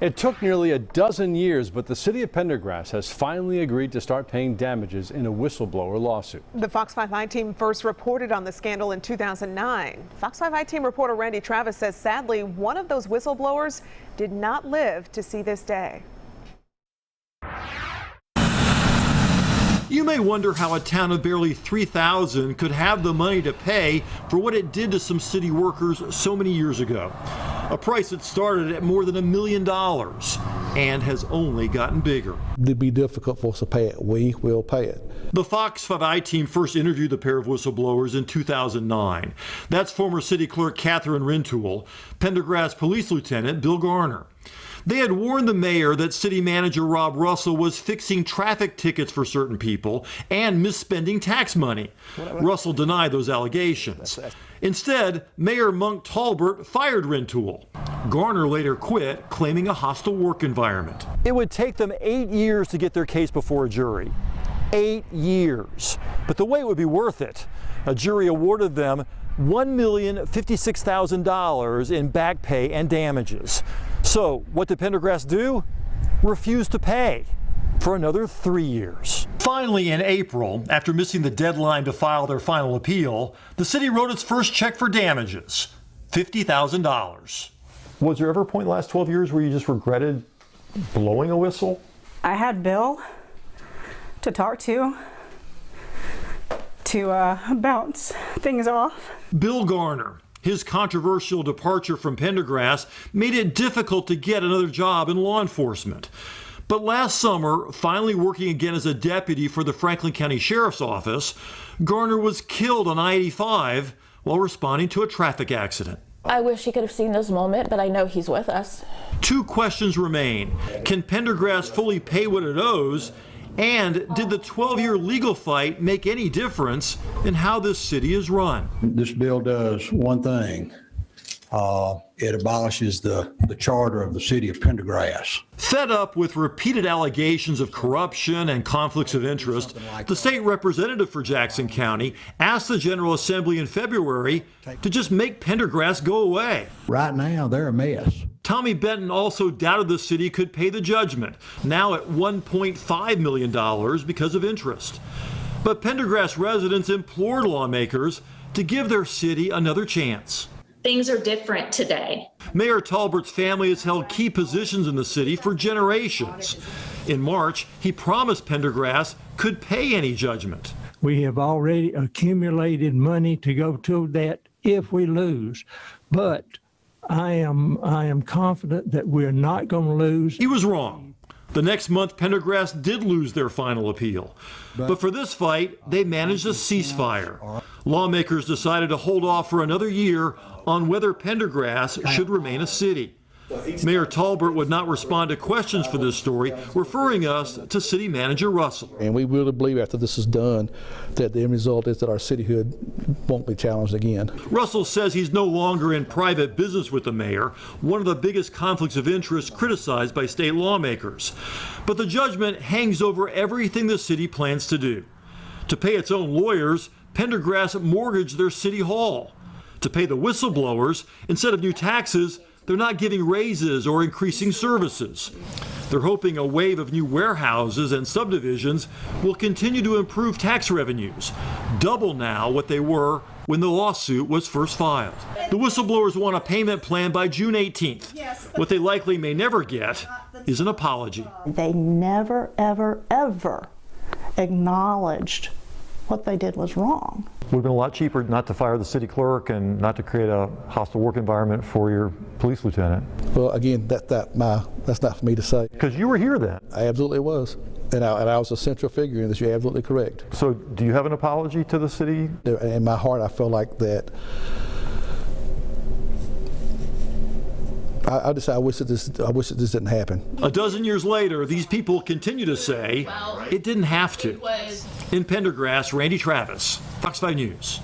It took nearly a dozen years, but the city of Pendergrass has finally agreed to start paying damages in a whistleblower lawsuit. The Fox 5 I-Team first reported on the scandal in 2009. Fox 5 I-Team reporter Randy Travis says sadly one of those whistleblowers did not live to see this day. You may wonder how a town of barely 3,000 could have the money to pay for what it did to some city workers so many years ago. A price that started at more than $1 million and has only gotten bigger. It'd be difficult for us to pay it. We will pay it. The Fox 5 I-Team first interviewed the pair of whistleblowers in 2009. That's former city clerk Katherine Rintoul, Pendergrass Police Lieutenant Bill Garner. They had warned the mayor that city manager Rob Russell was fixing traffic tickets for certain people and misspending tax money. Russell denied those allegations. Instead, Mayor Monk Tolbert fired Rintoul. Garner later quit, claiming a hostile work environment. It would take them 8 years to get their case before a jury. 8 years. But the wait would be worth it. A jury awarded them $1,056,000 in back pay and damages. So what did Pendergrass do? Refuse to pay for another 3 years. Finally, in April, after missing the deadline to file their final appeal, the city wrote its first check for damages, $50,000. Was there ever a point in the last 12 years where you just regretted blowing a whistle? I had Bill to talk to bounce things off. Bill Garner. His controversial departure from Pendergrass made it difficult to get another job in law enforcement. But last summer, finally working again as a deputy for the Franklin County Sheriff's Office, Garner was killed on I-85 while responding to a traffic accident. I wish he could have seen this moment, but I know he's with us. Two questions remain. Can Pendergrass fully pay what it owes? And did the 12-year legal fight make any difference in how this city is run? This bill does one thing. It abolishes the charter of the city of Pendergrass. Fed up with repeated allegations of corruption and conflicts of interest, the state representative for Jackson County asked the General Assembly in February to just make Pendergrass go away. Right now, they're a mess. Tommy Benton also doubted the city could pay the judgment, now at $1.5 million because of interest. But Pendergrass residents implored lawmakers to give their city another chance. Things are different today. Mayor Tolbert's family has held key positions in the city for generations. In March, he promised Pendergrass could pay any judgment. We have already accumulated money to go to that if we lose, but I am confident that we're not going to lose. He was wrong. The next month, Pendergrass did lose their final appeal. But for this fight, they managed a ceasefire. Lawmakers decided to hold off for another year on whether Pendergrass should remain a city. Mayor Tolbert would not respond to questions for this story, referring us to City Manager Russell. And we really believe after this is done that the end result is that our cityhood won't be challenged again. Russell says he's no longer in private business with the mayor, one of the biggest conflicts of interest criticized by state lawmakers. But the judgment hangs over everything the city plans to do. To pay its own lawyers, Pendergrass mortgaged their city hall. To pay the whistleblowers, instead of new taxes, they're not giving raises or increasing services. They're hoping a wave of new warehouses and subdivisions will continue to improve tax revenues, double now what they were when the lawsuit was first filed. The whistleblowers want a payment plan by June 18th. What they likely may never get is an apology. They never, ever, ever acknowledged what they did was wrong. It would have been a lot cheaper not to fire the city clerk and not to create a hostile work environment for your police lieutenant. Well, again, that's not for me to say. Because you were here then. I absolutely was. And I was a central figure in this. You're absolutely correct. So do you have an apology to the city? In my heart, I feel like that. I just say I wish that this didn't happen. A dozen years later, these people continue to say it didn't have to. In Pendergrass, Randy Travis, Fox 5 News.